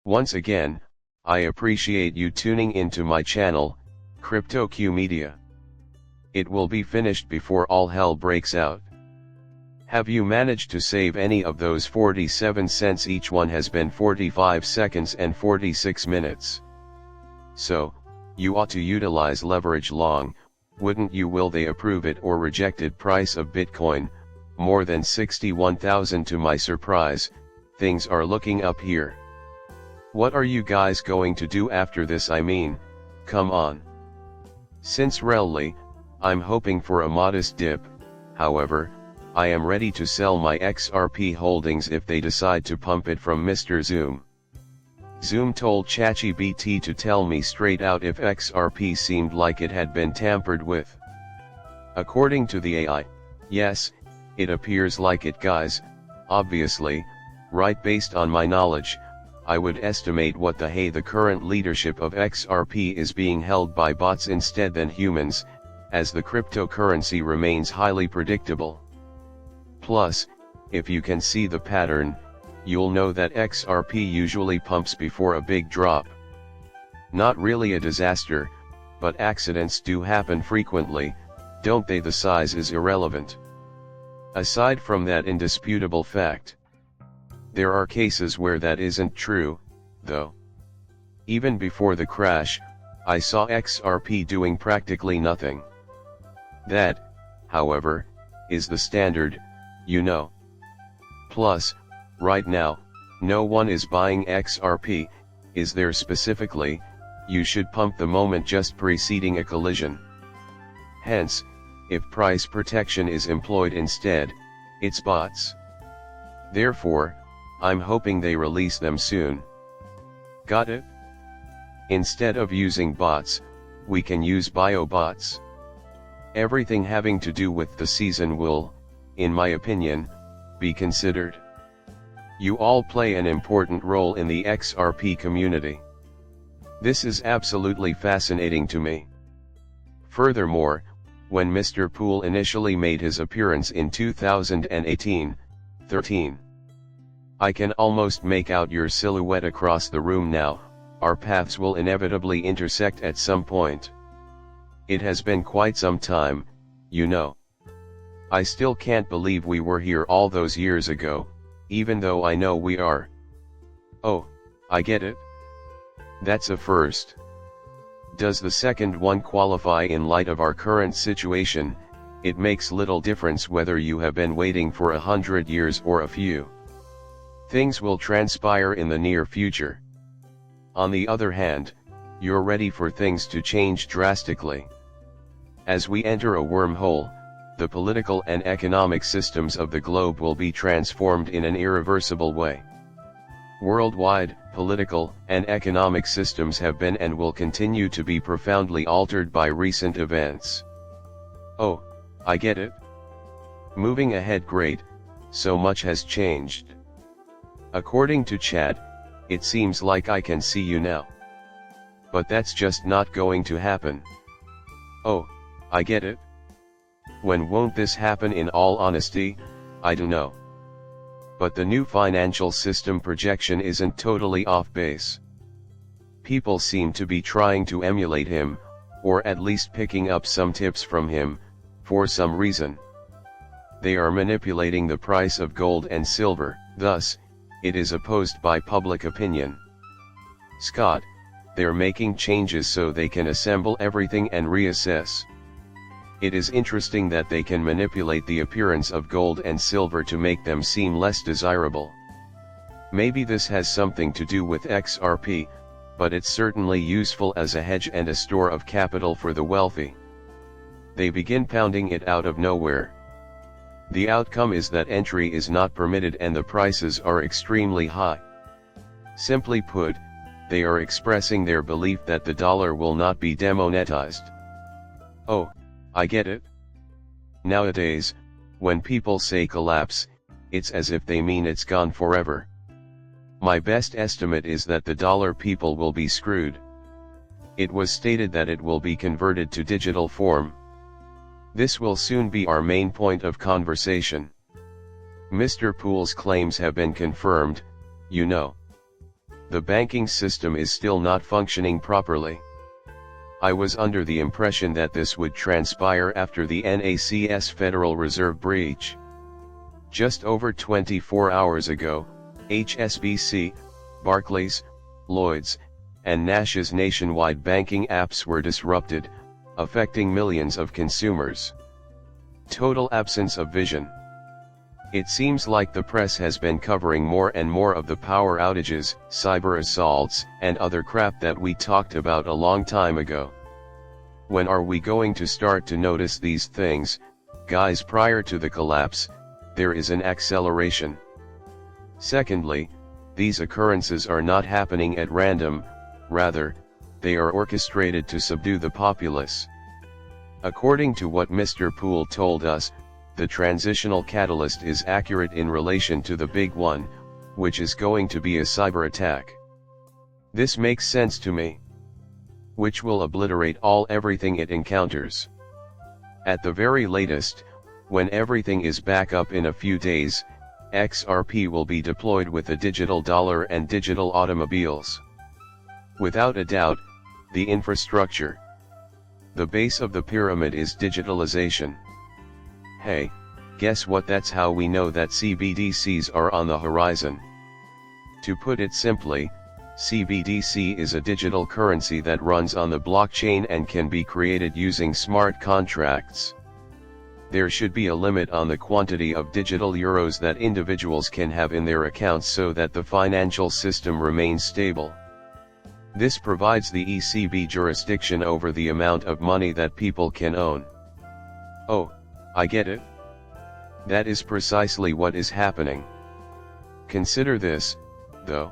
Once again, I appreciate you tuning into my channel, CryptoQ Media. It will be finished before all hell breaks out. Have you managed to save any of those 47 cents? Each one has been 45 seconds and 46 minutes. So, you ought to utilize leverage long, wouldn't you? Will they approve it or reject it? Price of Bitcoin, more than 61,000 to my surprise. Things are looking up here. What are you guys going to do after this? I mean, come on. Since rally, I'm hoping for a modest dip. However, I am ready to sell my XRP holdings if they decide to pump it from Mr. Zoom. Zoom told ChatGPT to tell me straight out if XRP seemed like it had been tampered with. According to the AI, yes, it appears like it, guys. Obviously, right, based on my knowledge, I would estimate what the current leadership of XRP is being held by bots instead than humans, as the cryptocurrency remains highly predictable. Plus, if you can see the pattern, you'll know that XRP usually pumps before a big drop. Not really a disaster, but accidents do happen frequently, don't they? The size is irrelevant. Aside from that indisputable fact, there are cases where that isn't true, though. Even before the crash, I saw XRP doing practically nothing. That, however, is the standard, you know. Plus, right now, no one is buying XRP, is there? Specifically, you should pump the moment just preceding a collision. Hence, if price protection is employed instead, it's bots. Therefore, I'm hoping they release them soon. Got it? Instead of using bots, we can use biobots. Everything having to do with the season will, in my opinion, be considered. You all play an important role in the XRP community. This is absolutely fascinating to me. Furthermore, when Mr. Poole initially made his appearance in 2018-13, I can almost make out your silhouette across the room now. Our paths will inevitably intersect at some point. It has been quite some time, you know. I still can't believe we were here all those years ago, even though I know we are. Oh, I get it. That's a first. Does the second one qualify in light of our current situation? It makes little difference whether you have been waiting for 100 years or a few. Things will transpire in the near future. On the other hand, you're ready for things to change drastically. As we enter a wormhole, the political and economic systems of the globe will be transformed in an irreversible way. Worldwide, political and economic systems have been and will continue to be profoundly altered by recent events. Oh, I get it. Moving ahead, great, so much has changed. According to Chad, it seems like I can see you now. But that's just not going to happen. Oh, I get it. When won't this happen? In all honesty, I don't know. But the new financial system projection isn't totally off base. People seem to be trying to emulate him, or at least picking up some tips from him, for some reason. They are manipulating the price of gold and silver, thus, it is opposed by public opinion. Scott, they're making changes so they can assemble everything and reassess. It is interesting that they can manipulate the appearance of gold and silver to make them seem less desirable. Maybe this has something to do with XRP, but it's certainly useful as a hedge and a store of capital for the wealthy. They begin pounding it out of nowhere. The outcome is that entry is not permitted and the prices are extremely high. Simply put, they are expressing their belief that the dollar will not be demonetized. Oh, I get it. Nowadays, when people say collapse, it's as if they mean it's gone forever. My best estimate is that the dollar people will be screwed. It was stated that it will be converted to digital form. This will soon be our main point of conversation. Mr. Poole's claims have been confirmed, you know. the banking system is still not functioning properly. I was under the impression that this would transpire after the NACS Federal Reserve breach. Just over 24 hours ago, HSBC, Barclays, Lloyds, and Nash's nationwide banking apps were disrupted, affecting millions of consumers. Total absence of vision. It seems like the press has been covering more and more of the power outages, cyber assaults, and other crap that we talked about a long time ago. When are we going to start to notice these things, guys? Prior to the collapse, there is an acceleration. Secondly, these occurrences are not happening at random, rather, they are orchestrated to subdue the populace. According to what Mr. Poole told us, the transitional catalyst is accurate in relation to the big one, which is going to be a cyber attack. This makes sense to me. Which will obliterate everything it encounters. At the very latest, when everything is back up in a few days, XRP will be deployed with the digital dollar and digital automobiles. Without a doubt, the infrastructure. The base of the pyramid is digitalization. Hey, guess what? That's how we know that CBDCs are on the horizon. To put it simply, CBDC is a digital currency that runs on the blockchain and can be created using smart contracts. There should be a limit on the quantity of digital euros that individuals can have in their accounts so that the financial system remains stable. This provides the ECB jurisdiction over the amount of money that people can own. Oh, I get it. That is precisely what is happening. Consider this, though.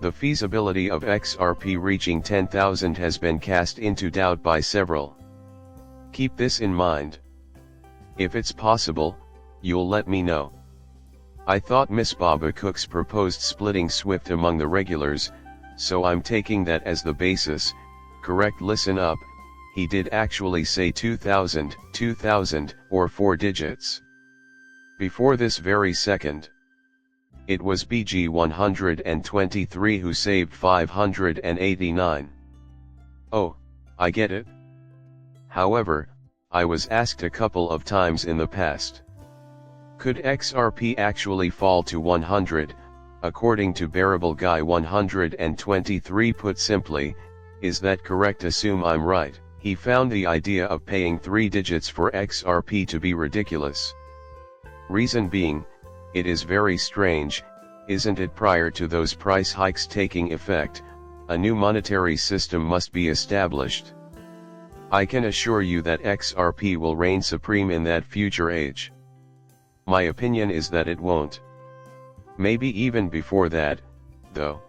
The feasibility of XRP reaching 10,000 has been cast into doubt by several. Keep this in mind. If it's possible, you'll let me know. I thought Miss Baba Cooks proposed splitting SWIFT among the regulars, so I'm taking that as the basis. Correct, listen up, he did actually say 2000, or 4 digits. Before this very second. It was BG 123 who saved 589. Oh, I get it. However, I was asked a couple of times in the past. Could XRP actually fall to 100? According to Bearable Guy 123, put simply, is that correct? Assume I'm right. He found the idea of paying 3 digits for XRP to be ridiculous. Reason being, it is very strange, isn't it? Prior to those price hikes taking effect, a new monetary system must be established. I can assure you that XRP will reign supreme in that future age. My opinion is that it won't. Maybe even before that, though.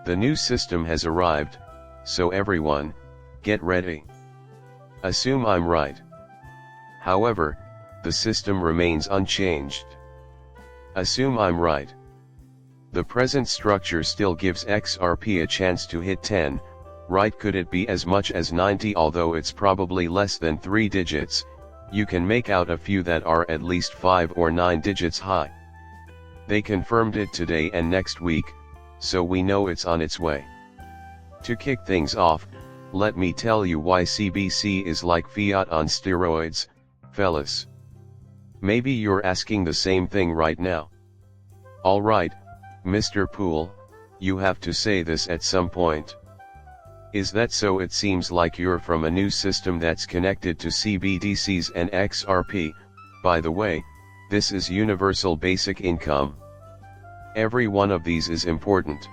The new system has arrived, so everyone, get ready. Assume I'm right. However, the system remains unchanged. Assume I'm right. The present structure still gives XRP a chance to hit 10, right? Could it be as much as 90? Although it's probably less than 3 digits, you can make out a few that are at least 5 or 9 digits high. They confirmed it today and next week, so we know it's on its way. To kick things off, let me tell you why CBC is like fiat on steroids, fellas. Maybe you're asking the same thing right now. Alright, Mr. Poole, you have to say this at some point. Is that so? It seems like you're from a new system that's connected to CBDCs and XRP. By the way, this is universal basic income. Every one of these is important.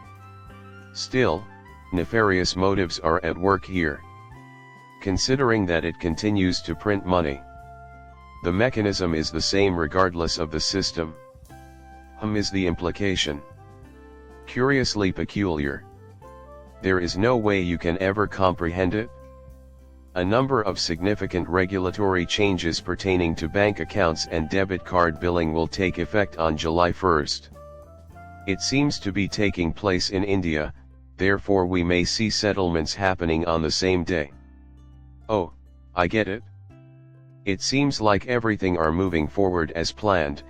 Still, nefarious motives are at work here. Considering that it continues to print money. The mechanism is the same regardless of the system. Is the implication. Curiously peculiar. There is no way you can ever comprehend it. A number of significant regulatory changes pertaining to bank accounts and debit card billing will take effect on July 1st. It seems to be taking place in India, therefore we may see settlements happening on the same day. Oh, I get it. It seems like everything are moving forward as planned,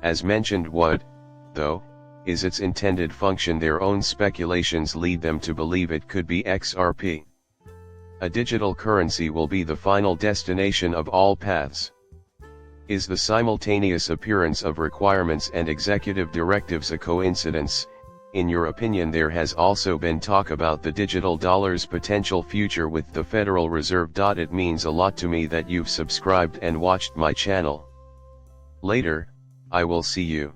as mentioned. What, though, Is its intended function? Their own speculations lead them to believe it could be XRP. A digital currency will be the final destination of all paths. Is the simultaneous appearance of requirements and executive directives a coincidence? In your opinion, there has also been talk about the digital dollar's potential future with the Federal Reserve. It means a lot to me that you've subscribed and watched my channel. Later, I will see you.